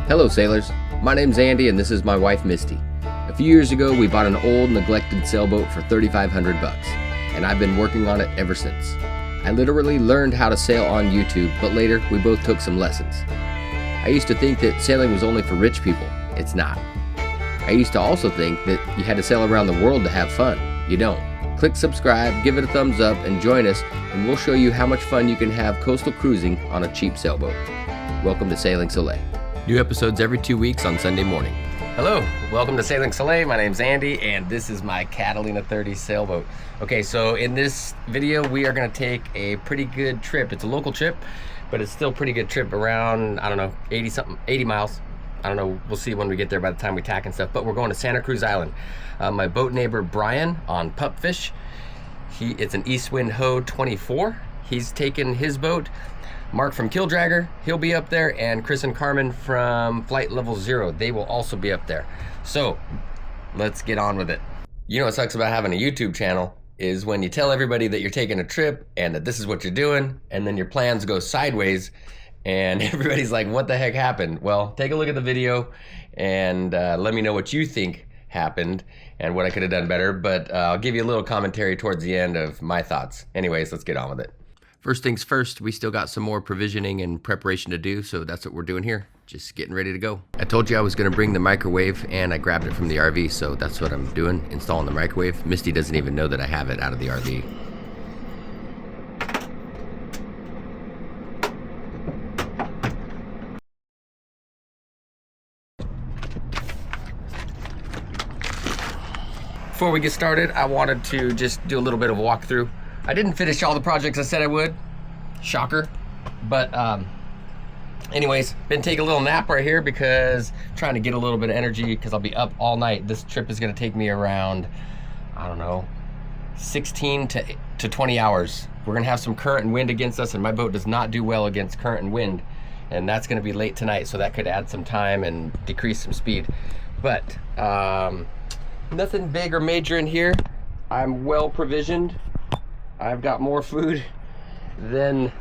Hello sailors, my name's Andy and this is my wife Misty. A few years ago we bought an old neglected sailboat for $3,500 and I've been working on it ever since. I literally learned how to sail on YouTube, but later we both took some lessons. I used to think that sailing was only for rich people. It's not. I used to also think that you had to sail around the world to have fun. You don't. Click subscribe, give it a thumbs up, and join us, and we'll show you how much fun you can have coastal cruising on a cheap sailboat. Welcome to Sailing Solé. New episodes every 2 weeks on Sunday morning. Hello, welcome to Sailing Solé. My name's Andy, and this is my Catalina 30 sailboat. Okay, so in this video, we are gonna take a pretty good trip. It's a local trip, but it's still a pretty good trip around, I don't know, 80 miles. I don't know, we'll see when we get there by the time we tack and stuff, but we're going to Santa Cruz Island. My boat neighbor, Brian, on Pupfish, it's an East Wind Ho 24. He's taken his boat. Mark from Killdragger, he'll be up there, and Chris and Carmen from Flight Level 0, they will also be up there. So, let's get on with it. You know what sucks about having a YouTube channel is when you tell everybody that you're taking a trip and that this is what you're doing, and then your plans go sideways, and everybody's like, what the heck happened? Well, take a look at the video and let me know what you think happened and what I could have done better, but I'll give you a little commentary towards the end of my thoughts. Anyways, let's get on with it. First things first, we still got some more provisioning and preparation to do, so that's what we're doing here. Just getting ready to go. I told you I was gonna bring the microwave, and I grabbed it from the RV, so that's what I'm doing, installing the microwave. Misty doesn't even know that I have it out of the RV. Before we get started, I wanted to just do a little bit of a walkthrough. I didn't finish all the projects I said I would. Shocker. But anyways, been taking a little nap right here because I'm trying to get a little bit of energy because I'll be up all night. This trip is gonna take me around, I don't know, 16 to 20 hours. We're gonna have some current and wind against us, and my boat does not do well against current and wind. And that's gonna be late tonight, so that could add some time and decrease some speed. But nothing big or major in here. I'm well provisioned. I've got more food than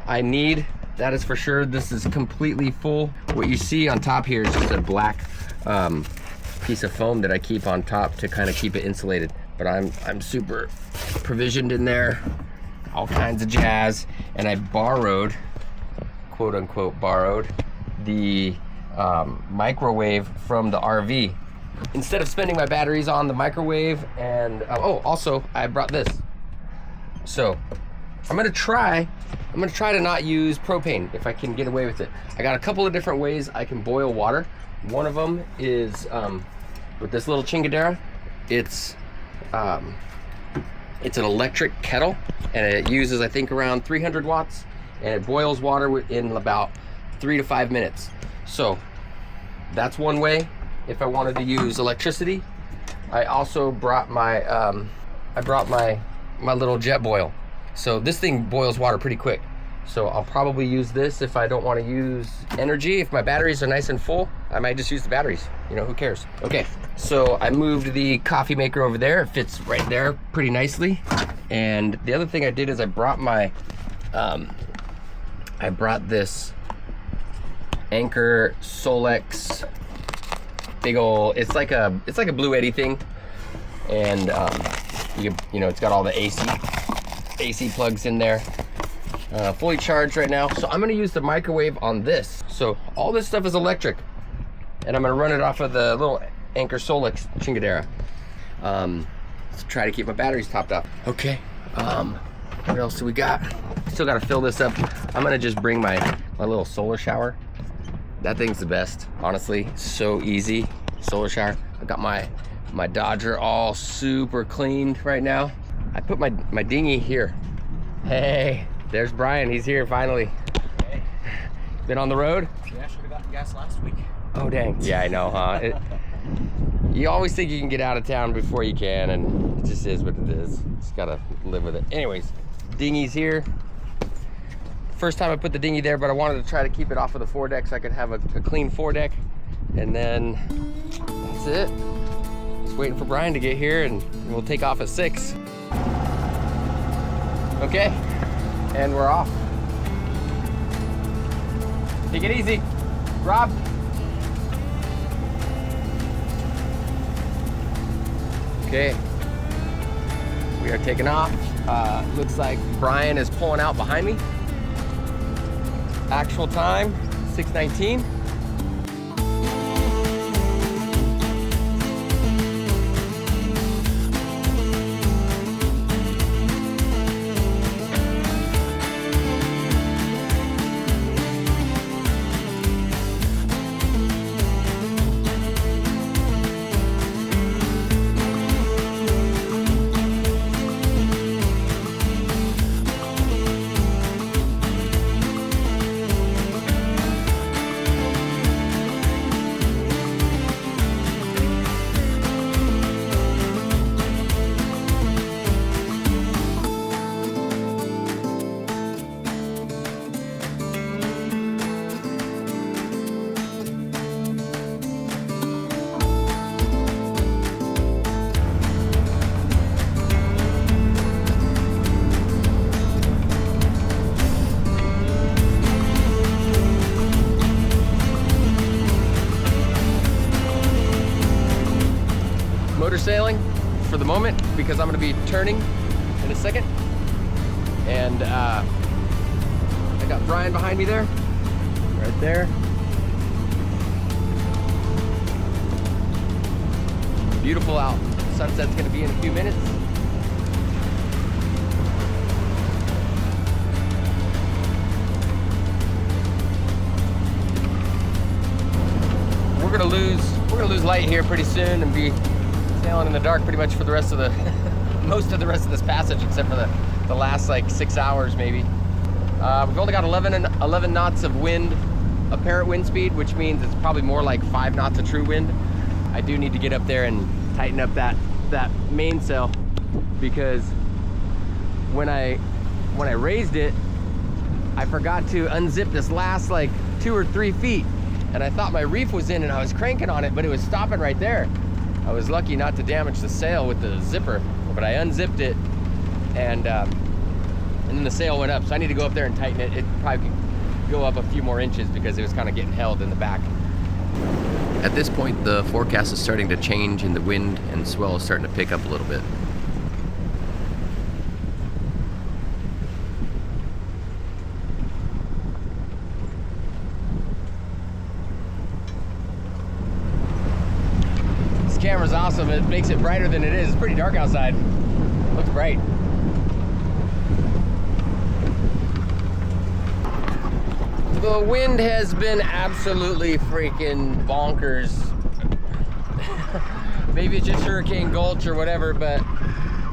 I need, that is for sure. This is completely full. What you see on top here is just a black piece of foam that I keep on top to kind of keep it insulated. But I'm super provisioned in there, all kinds of jazz. And I borrowed, quote unquote borrowed, the microwave from the RV. Instead of spending my batteries on the microwave, and oh, also I brought this. So I'm gonna try to not use propane if I can get away with it. I got a couple of different ways I can boil water. One of them is with this little chingadera. It's an electric kettle, and it uses, I think, around 300 watts, and it boils water in about 3 to 5 minutes. So that's one way if I wanted to use electricity. I also brought my my little jet boil. So this thing boils water pretty quick. So I'll probably use this if I don't want to use energy. If my batteries are nice and full, I might just use the batteries. You know, who cares? Okay, so I moved the coffee maker over there. It fits right there pretty nicely. And the other thing I did is I brought my, I brought this Anchor Solex big ol', it's like a Blue Eddy thing. And you know, it's got all the AC plugs in there, fully charged right now. So I'm gonna use the microwave on this. So all this stuff is electric, and I'm gonna run it off of the little Anchor Solex chingadera. Let's try to keep my batteries topped up. Okay, what else do we got? Still gotta fill this up. I'm gonna just bring my little solar shower. That thing's the best, honestly. So easy, solar shower. I got my Dodger all super cleaned right now. I put my dinghy here. Hey, there's Brian, he's here finally. Hey. Been on the road? Yeah, should have gotten gas last week. Oh dang, yeah I know, huh? You always think you can get out of town before you can, and it just is what it is. Just gotta live with it. Anyways, dinghy's here. First time I put the dinghy there, but I wanted to try to keep it off of the foredeck so I could have a clean foredeck. And then that's it. Just waiting for Brian to get here, and we'll take off at 6. Okay, and we're off. Take it easy. Rob, Okay, we are taking off. Looks like Brian is pulling out behind me. Actual time, 6:19. Motor sailing for the moment because I'm going to be turning in a second. And I got Brian behind me there, right there. Beautiful out. Sunset's going to be in a few minutes. We're gonna lose light here pretty soon and be sailing in the dark pretty much for the rest of the most of the rest of this passage, except for the last like 6 hours maybe. We've only got 11 knots of wind, apparent wind speed, which means it's probably more like 5 knots of true wind. I do need to get up there and tighten up that mainsail, because when I raised it, I forgot to unzip this last like 2 or 3 feet, and I thought my reef was in and I was cranking on it, but it was stopping right there. I was lucky not to damage the sail with the zipper, but I unzipped it, and then the sail went up. So I need to go up there and tighten it. It probably could go up a few more inches because it was kind of getting held in the back. At this point, the forecast is starting to change and the wind and swell is starting to pick up a little bit. Camera's awesome. It makes it brighter than it is. It's pretty dark outside. Looks bright. The wind has been absolutely freaking bonkers. Maybe it's just Hurricane Gulch or whatever, but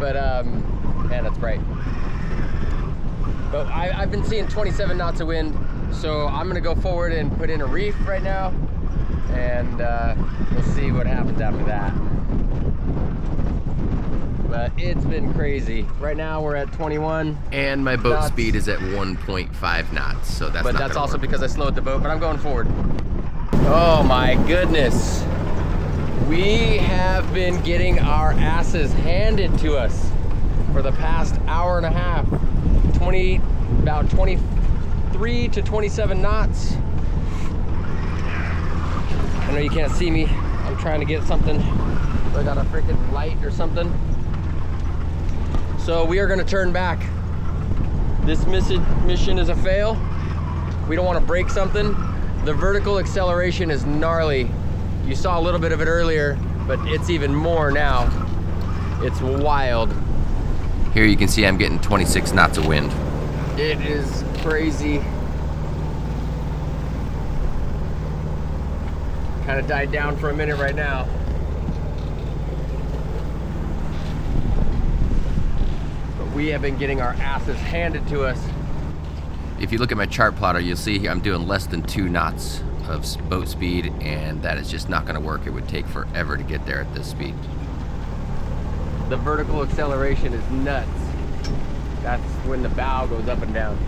man, it's bright. But I've been seeing 27 knots of wind, so I'm gonna go forward and put in a reef right now, and we'll see what happens after that. But it's been crazy. Right now we're at 21. And my boat knots. speed is at 1.5 knots, so that's But not that's gonna also work. because I slowed the boat, but I'm going forward. Oh my goodness. We have been getting our asses handed to us for the past hour and a half. About 23 to 27 knots. I know you can't see me. I'm trying to get something. I got a freaking light or something. So we are gonna turn back. This mission is a fail. We don't want to break something. The vertical acceleration is gnarly. You saw a little bit of it earlier, but it's even more now. It's wild. Here you can see I'm getting 26 knots of wind. It is crazy. Kind of died down for a minute right now. But we have been getting our asses handed to us. If you look at my chart plotter, you'll see here I'm doing less than 2 knots of boat speed, and that is just not gonna work. It would take forever to get there at this speed. The vertical acceleration is nuts. That's when the bow goes up and down.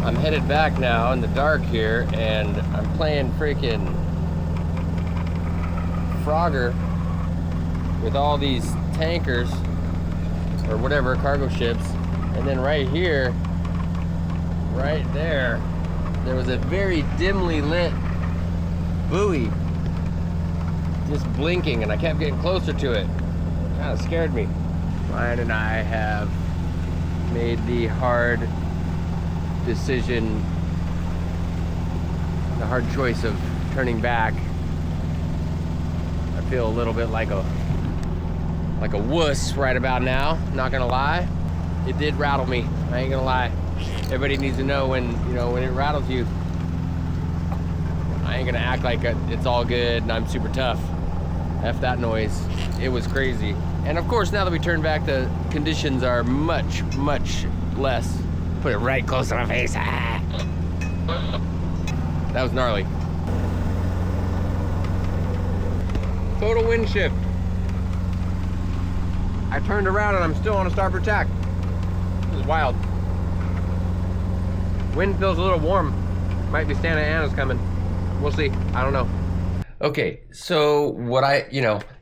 I'm headed back now in the dark here, and I'm playing freaking Frogger with all these tankers. or whatever, cargo ships. And then right here, right there, there was a very dimly lit buoy just blinking, and I kept getting closer to it. Kind of scared me. Ryan and I have made the hard decision, the hard choice of turning back. I feel a little bit like a wuss right about now, not gonna lie. It did rattle me, I ain't gonna lie. Everybody needs to know when, you know, when it rattles you. I ain't gonna act like it's all good and I'm super tough. F that noise. It was crazy. And of course, now that we turn back, the conditions are much, much less. Put it right close to my face. Ah. That was gnarly. Total wind shift. I turned around and I'm still on a starboard tack. This is wild. Wind feels a little warm. Might be Santa Ana's coming. We'll see. I don't know. Okay, so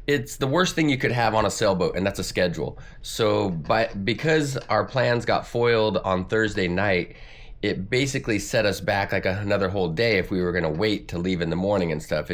it's the worst thing you could have on a sailboat, and that's a schedule. So because our plans got foiled on Thursday night, it basically set us back like another whole day if we were gonna wait to leave in the morning and stuff.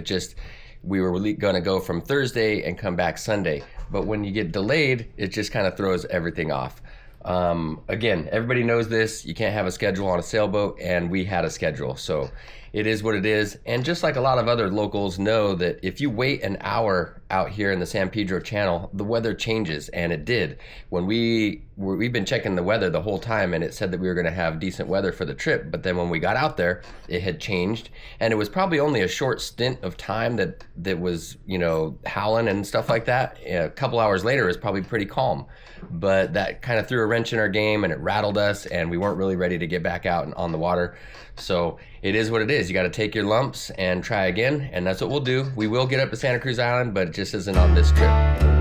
We were gonna go from Thursday and come back Sunday. But when you get delayed, it just kind of throws everything off. Again, everybody knows this. You can't have a schedule on a sailboat, and we had a schedule. So it is what it is. And just like a lot of other locals know that if you wait an hour out here in the San Pedro Channel, the weather changes, and it did. When we've been checking the weather the whole time, and it said that we were gonna have decent weather for the trip, but then when we got out there, it had changed. And it was probably only a short stint of time that was, you know, howling and stuff like that. A couple hours later, it was probably pretty calm. But that kind of threw a wrench in our game, and it rattled us, and we weren't really ready to get back out and on the water. So it is what it is. You got to take your lumps and try again, and that's what we'll do. We will get up to Santa Cruz Island, but it just isn't on this trip.